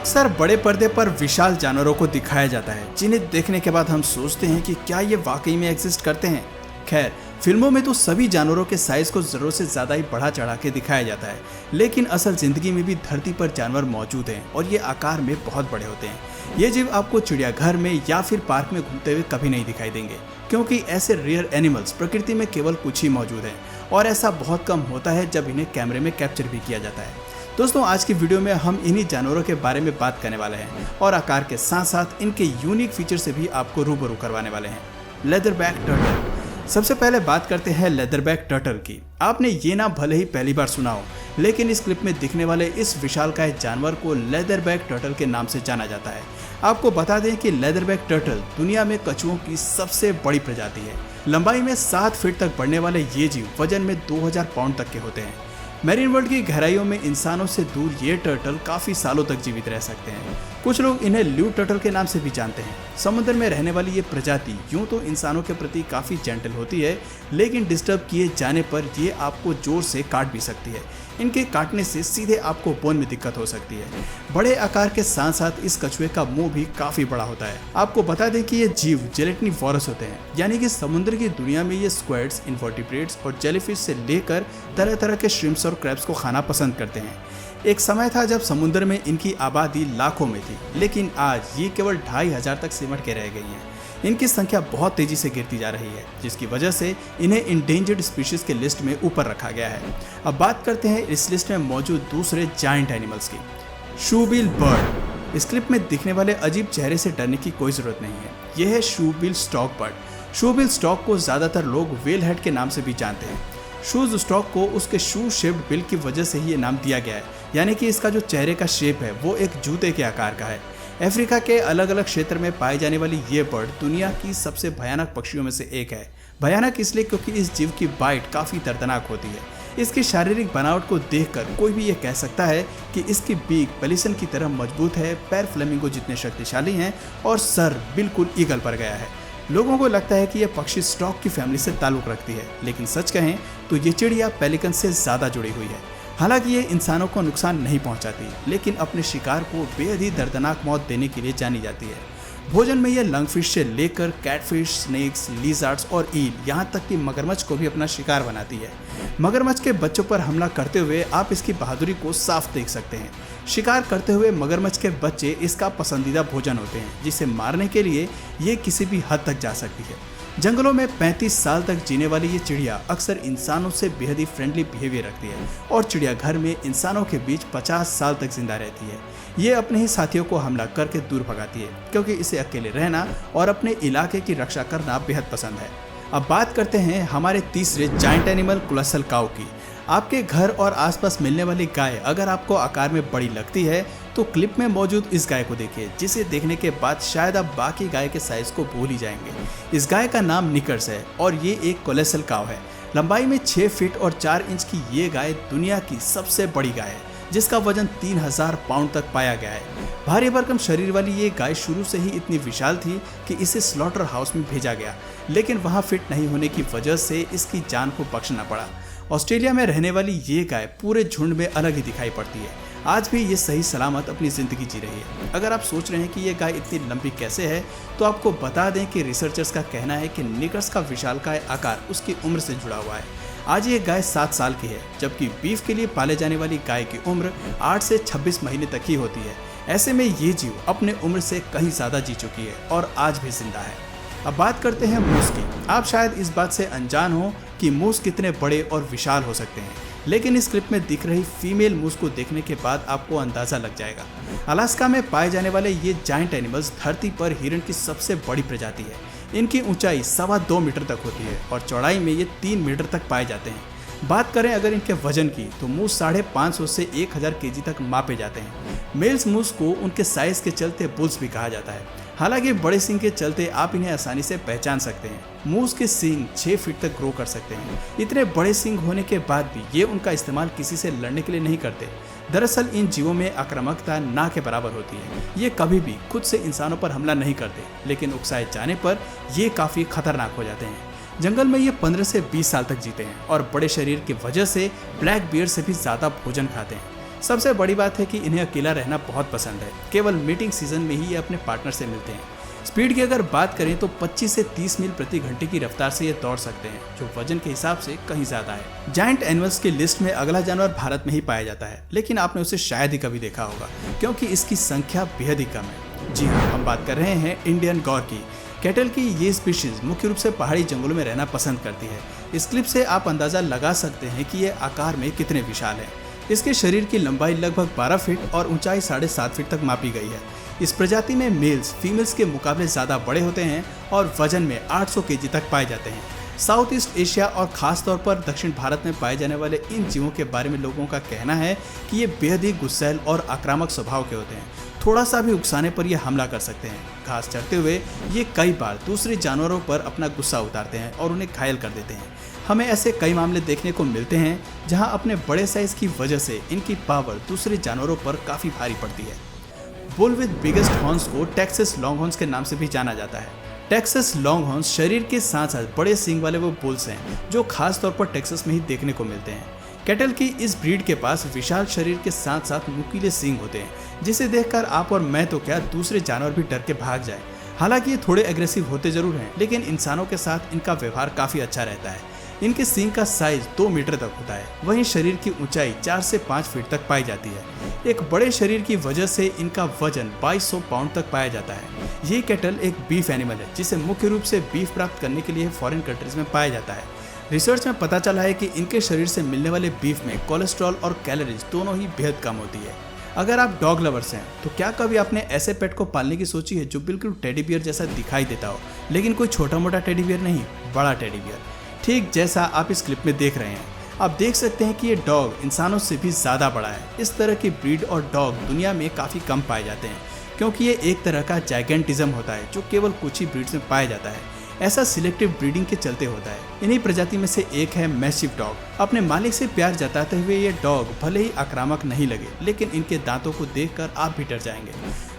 अक्सर बड़े पर्दे पर विशाल जानवरों को दिखाया जाता है जिन्हें देखने के बाद हम सोचते हैं कि क्या ये वाकई में एग्जिस्ट करते हैं। खैर, फिल्मों में तो सभी जानवरों के साइज को जरूरत से ज्यादा ही बढ़ा चढ़ा के दिखाया जाता है, लेकिन असल जिंदगी में भी धरती पर जानवर मौजूद हैं और ये आकार में बहुत बड़े होते हैं। ये जीव आपको चिड़ियाघर में या फिर पार्क में घूमते हुए कभी नहीं दिखाई देंगे, क्योंकि ऐसे रेयर एनिमल्स प्रकृति में केवल कुछ ही मौजूद हैं और ऐसा बहुत कम होता है जब इन्हें कैमरे में कैप्चर भी किया जाता है। दोस्तों, आज की वीडियो में हम इन्हीं जानवरों के बारे में बात करने वाले हैं और आकार के साथ साथ इनके यूनिक फीचर से भी आपको रूबरू करवाने वाले हैं। Leatherback turtle. सबसे पहले बात करते हैं लेदरबैक टर्टल की। आपने ये नाम भले ही पहली बार सुना हो, लेकिन इस क्लिप में दिखने वाले इस विशालकाय जानवर को लेदरबैक टर्टल के नाम से जाना जाता है। आपको बता दें कि लेदरबैक टर्टल दुनिया में कछुओं की सबसे बड़ी प्रजाति है। लंबाई में 7 फीट तक बढ़ने वाले ये जीव वजन में 2000 पाउंड तक के होते हैं। मैरीन वर्ल्ड की गहराइयों में इंसानों से दूर ये टर्टल काफी सालों तक जीवित रह सकते हैं। कुछ लोग इन्हें ल्यू टर्टल के नाम से भी जानते हैं। समुद्र में रहने वाली ये प्रजाति यूं तो इंसानों के प्रति काफी जेंटल होती है, लेकिन डिस्टर्ब किए जाने पर ये आपको जोर से काट भी सकती है। इनके काटने से सीधे आपको बोन में दिक्कत हो सकती है। बड़े आकार के साथ साथ इस कछुए का मुंह भी काफी बड़ा होता है। आपको बता दें कि ये जीव जेलेटिनिवोरस होते हैं, यानी कि समुद्र की दुनिया में ये स्क्वैड्स, इन्वर्टिब्रेट्स और जेलीफिश से लेकर तरह तरह के श्रिम्प्स और क्रैब्स को खाना पसंद करते हैं। एक समय था जब समुद्र में इनकी आबादी लाखों में थी, लेकिन आज ये केवल 2500 तक सिमट के रह गई हैं। इनकी संख्या बहुत तेजी से गिरती जा रही है, जिसकी वजह से इन्हें इंडेंजर्ड स्पीशीज के लिस्ट में ऊपर रखा गया है। अब बात करते हैं इस लिस्ट में मौजूद दूसरे जायंट एनिमल्स की। Shoebill bird. इस क्लिप में दिखने वाले अजीब चेहरे से डरने की कोई जरूरत नहीं है। यह है shoebill stock bird. Shoebill stock को ज्यादातर लोग व्हेल हेड के नाम से भी जानते हैं। शूज स्टॉक को उसके शू शेप्ड बिल की वजह से ही ये नाम दिया गया है, यानी कि इसका जो चेहरे का शेप है वो एक जूते के आकार का है। अफ्रीका के अलग अलग क्षेत्र में पाई जाने वाली ये बर्ड दुनिया की सबसे भयानक पक्षियों में से एक है। भयानक इसलिए क्योंकि इस जीव की बाइट काफ़ी दर्दनाक होती है। इसकी शारीरिक बनावट को देखकर कोई भी ये कह सकता है कि इसकी बीक पेलिसन की तरह मजबूत है, पैर फ्लेमिंगो जितने शक्तिशाली हैं और सर बिल्कुल ईगल पर गया है। लोगों को लगता है कि यह पक्षी स्टॉक की फैमिली से ताल्लुक़ रखती है, लेकिन सच कहें तो ये चिड़िया पेलिकन से ज़्यादा जुड़ी हुई है। हालांकि ये इंसानों को नुकसान नहीं पहुंचाती, लेकिन अपने शिकार को बेहद ही दर्दनाक मौत देने के लिए जानी जाती है। भोजन में यह लंगफिश से लेकर कैटफिश, स्नेक्स, लिजर्ड्स और ईल, यहाँ तक कि मगरमच्छ को भी अपना शिकार बनाती है। मगरमच्छ के बच्चों पर हमला करते हुए आप इसकी बहादुरी को साफ देख सकते हैं। शिकार करते हुए मगरमच्छ के बच्चे इसका पसंदीदा भोजन होते हैं, जिसे मारने के लिए ये किसी भी हद तक जा सकती है। जंगलों में 35 साल तक जीने वाली ये चिड़िया अक्सर इंसानों से बेहद ही फ्रेंडली बिहेवियर रखती है और चिड़ियाघर में इंसानों के बीच 50 साल तक जिंदा रहती है। ये अपने ही साथियों को हमला करके दूर भगाती है, क्योंकि इसे अकेले रहना और अपने इलाके की रक्षा करना बेहद पसंद है। अब बात करते हैं हमारे तीसरे जायंट एनिमल कोलोसल काऊ की। आपके घर और आसपास मिलने वाली गाय अगर आपको आकार में बड़ी लगती है तो क्लिप में मौजूद इस गाय को देखिए, जिसे देखने के बाद शायद आप बाकी गाय के साइज को भूल ही जाएंगे। इस गाय का नाम निकर्स है और ये एक कोलोसल काऊ है। लंबाई में 6 फीट और 4 इंच की ये गाय दुनिया की सबसे बड़ी गाय है, जिसका वजन 3000 पाउंड तक पाया गया है। भारी भरकम शरीर वाली ये गाय शुरू से ही इतनी विशाल थी कि इसे स्लॉटर हाउस में भेजा गया, लेकिन वहाँ फिट नहीं होने की वजह से इसकी जान को बख्शना पड़ा। ऑस्ट्रेलिया में रहने वाली ये गाय पूरे झुंड में अलग ही दिखाई पड़ती है। आज भी ये सही सलामत अपनी ज़िंदगी जी रही है। अगर आप सोच रहे हैं कि ये गाय इतनी लंबी कैसे है, तो आपको बता दें कि रिसर्चर्स का कहना है कि निकर्स का विशालकाय आकार उसकी उम्र से जुड़ा हुआ है। आज ये गाय 7 साल की है, जबकि बीफ के लिए पाले जाने वाली गाय की उम्र 8 से 26 महीने तक ही होती है। ऐसे में ये जीव अपने उम्र से कहीं ज़्यादा जी चुकी है और आज भी जिंदा है। अब बात करते हैं मूस की। आप शायद इस बात से अनजान हो कि मूस कितने बड़े और विशाल हो सकते हैं, लेकिन इस क्लिप में दिख रही फीमेल मूस को देखने के बाद आपको अंदाजा लग जाएगा। अलास्का में पाए जाने वाले ये जायंट एनिमल्स धरती पर हिरण की सबसे बड़ी प्रजाति है। इनकी ऊंचाई 2.25 मीटर तक होती है और चौड़ाई में ये 3 मीटर तक पाए जाते हैं। बात करें अगर इनके वजन की, तो मूस 550 से 1000 केजी तक मापे जाते हैं। मेल्स मूस को उनके साइज के चलते बुल्स भी कहा जाता है। हालांकि बड़े सींग के चलते आप इन्हें आसानी से पहचान सकते हैं। मूस के सींग 6 फीट तक ग्रो कर सकते हैं। इतने बड़े सींग होने के बाद भी ये उनका इस्तेमाल किसी से लड़ने के लिए नहीं करते। दरअसल इन जीवों में आक्रामकता ना के बराबर होती है। ये कभी भी खुद से इंसानों पर हमला नहीं करते, लेकिन उकसाए जाने पर ये काफ़ी खतरनाक हो जाते हैं। जंगल में ये 15 से 20 साल तक जीते हैं और बड़े शरीर की वजह से ब्लैक बियर से भी ज़्यादा भोजन खाते हैं। सबसे बड़ी बात है कि इन्हें अकेला रहना बहुत पसंद है। केवल मीटिंग सीजन में ही ये अपने पार्टनर से मिलते हैं। स्पीड की अगर बात करें तो 25 से 30 मील प्रति घंटे की रफ्तार से ये दौड़ सकते हैं, जो वजन के हिसाब से कहीं ज्यादा है। जायंट एनिमल्स की लिस्ट में अगला जानवर भारत में ही पाया जाता है, लेकिन आपने उसे शायद ही कभी देखा होगा क्योंकि इसकी संख्या बेहद ही कम है। जी हाँ, हम बात कर रहे हैं इंडियन गौर की। कैटल की ये स्पीशीज मुख्य रूप से पहाड़ी जंगलों में रहना पसंद करती है। इस क्लिप से आप अंदाजा लगा सकते हैं कि ये आकार में कितने विशाल है। इसके शरीर की लंबाई लगभग 12 फीट और ऊंचाई 7.5 फीट तक मापी गई है। इस प्रजाति में मेल्स फीमेल्स के मुकाबले ज्यादा बड़े होते हैं और वजन में 800 केजी तक पाए जाते हैं। साउथ ईस्ट एशिया और खास तौर पर दक्षिण भारत में पाए जाने वाले इन जीवों के बारे में लोगों का कहना है कि ये बेहद ही गुस्सैल और आक्रामक स्वभाव के होते हैं। थोड़ा सा भी उकसाने पर ये हमला कर सकते हैं। घास चढ़ते हुए ये कई बार दूसरे जानवरों पर अपना गुस्सा उतारते हैं और उन्हें घायल कर देते हैं। हमें ऐसे कई मामले देखने को मिलते हैं जहां अपने बड़े साइज की वजह से इनकी पावर दूसरे जानवरों पर काफी भारी पड़ती है। बुल विद बिगेस्ट हॉर्न्स को टेक्सास लॉन्गहॉर्न्स के नाम से भी जाना जाता है। टेक्सास लॉन्गहॉर्न्स शरीर के साथ साथ बड़े सींग वाले वो बुल्स हैं जो खास तौर पर टेक्सास में ही देखने को मिलते हैं। कैटल की इस ब्रीड के पास विशाल शरीर के साथ साथ नुकीले सींग होते हैं, जिसे देखकर आप और मैं तो क्या दूसरे जानवर भी डर के भाग जाए। हालांकि ये थोड़े एग्रेसिव होते जरूर हैं, लेकिन इंसानों के साथ इनका व्यवहार काफी अच्छा रहता है। इनके सींग का साइज 2 मीटर तक होता है। वहीं शरीर की ऊंचाई 4 से 5 फीट तक पाई जाती है। एक बड़े शरीर की वजह से इनका वजन 2200 पाउंड तक पाया जाता है। ये कैटल एक बीफ एनिमल है, जिसे मुख्य रूप से बीफ प्राप्त करने के लिए फॉरेन कंट्रीज में पाया जाता है। रिसर्च में पता चला है कि इनके शरीर से मिलने वाले बीफ में कोलेस्ट्रॉल और कैलोरीज दोनों ही बेहद कम होती है। अगर आप डॉग लवर्स हैं तो क्या कभी आपने ऐसे पेट को पालने की सोची है जो बिल्कुल टेडी बियर जैसा दिखाई देता हो, लेकिन कोई छोटा मोटा टेडी बियर नहीं, बड़ा टेडी बियर, ठीक जैसा आप इस क्लिप में देख रहे हैं। आप देख सकते हैं कि ये डॉग इंसानों से भी ज़्यादा बड़ा है। इस तरह की ब्रीड और डॉग दुनिया में काफ़ी कम पाए जाते हैं क्योंकि ये एक तरह का जाइगेंटिज्म होता है जो केवल कुछ ही ब्रीड्स में पाया जाता है। ऐसा सिलेक्टिव ब्रीडिंग के चलते होता है। इन्हीं प्रजाति में से एक है मैस्टिफ डॉग। अपने मालिक से प्यार जताते हुए ये डॉग भले ही आक्रामक नहीं लगे, लेकिन इनके दांतों को देखकर आप भी डर जाएंगे।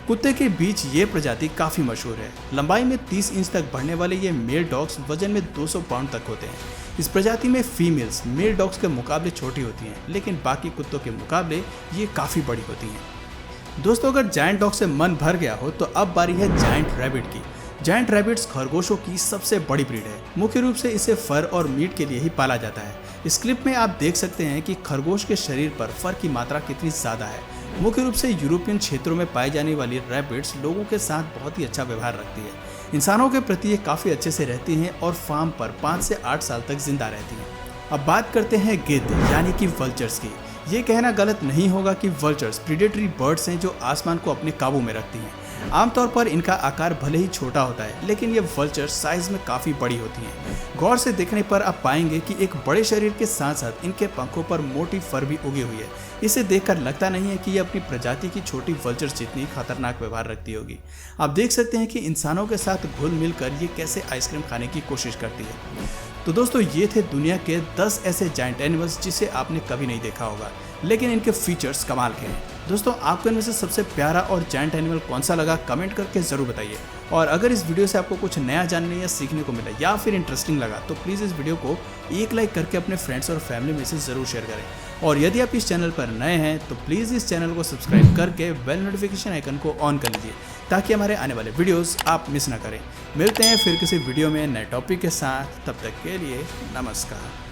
कुत्ते के बीच ये प्रजाति काफ़ी मशहूर है। लंबाई में 30 इंच तक बढ़ने वाले ये मेल डॉग्स वजन में 200 पाउंड तक होते हैं। इस प्रजाति में फीमेल्स मेल डॉग्स के मुकाबले छोटी होती हैं, लेकिन बाकी कुत्तों के मुकाबले ये काफ़ी बड़ी होती हैं। दोस्तों, अगर जायंट डॉग से मन भर गया हो तो अब बारी है जायंट रैबिट की। जायंट रैबिट्स खरगोशों की सबसे बड़ी ब्रीड है। मुख्य रूप से इसे फर और मीट के लिए ही पाला जाता है। इस क्लिप में आप देख सकते हैं कि खरगोश के शरीर पर फर की मात्रा कितनी ज़्यादा है। मुख्य रूप से यूरोपियन क्षेत्रों में पाई जाने वाली रैबिट्स लोगों के साथ बहुत ही अच्छा व्यवहार रखती है। इंसानों के प्रति ये काफ़ी अच्छे से रहती हैं और फार्म पर 5 से 8 साल तक जिंदा रहती हैं। अब बात करते हैं गिद्ध यानी कि वल्चर्स की। ये कहना गलत नहीं होगा कि वल्चर्स प्रीडेटरी बर्ड्स हैं जो आसमान को अपने काबू में रखती हैं। आमतौर पर इनका आकार भले ही छोटा होता है, लेकिन ये वल्चर्स साइज में काफ़ी बड़ी होती हैं। गौर से देखने पर आप पाएंगे कि एक बड़े शरीर के साथ साथ इनके पंखों पर मोटी फर भी उगी हुई है। इसे देखकर लगता नहीं है कि ये अपनी प्रजाति की छोटी वल्चर्स जितनी खतरनाक व्यवहार रखती होगी। आप देख सकते हैं कि इंसानों के साथ घुल मिलकर ये कैसे आइसक्रीम खाने की कोशिश करती है। तो दोस्तों, ये थे दुनिया के 10 ऐसे जायंट एनिमल्स जिसे आपने कभी नहीं देखा होगा, लेकिन इनके फीचर्स कमाल के हैं। दोस्तों, आपको इनमें से सबसे प्यारा और जायंट एनिमल कौन सा लगा कमेंट करके ज़रूर बताइए। और अगर इस वीडियो से आपको कुछ नया जानने या सीखने को मिला या फिर इंटरेस्टिंग लगा तो प्लीज़ इस वीडियो को एक लाइक करके अपने फ्रेंड्स और फैमिली में से ज़रूर शेयर करें। और यदि आप इस चैनल पर नए हैं तो प्लीज़ इस चैनल को सब्सक्राइब करके बेल नोटिफिकेशन आइकन को ऑन कर लीजिए ताकि हमारे आने वाले वीडियोस आप मिस ना करें। मिलते हैं फिर किसी वीडियो में नए टॉपिक के साथ, तब तक के लिए नमस्कार।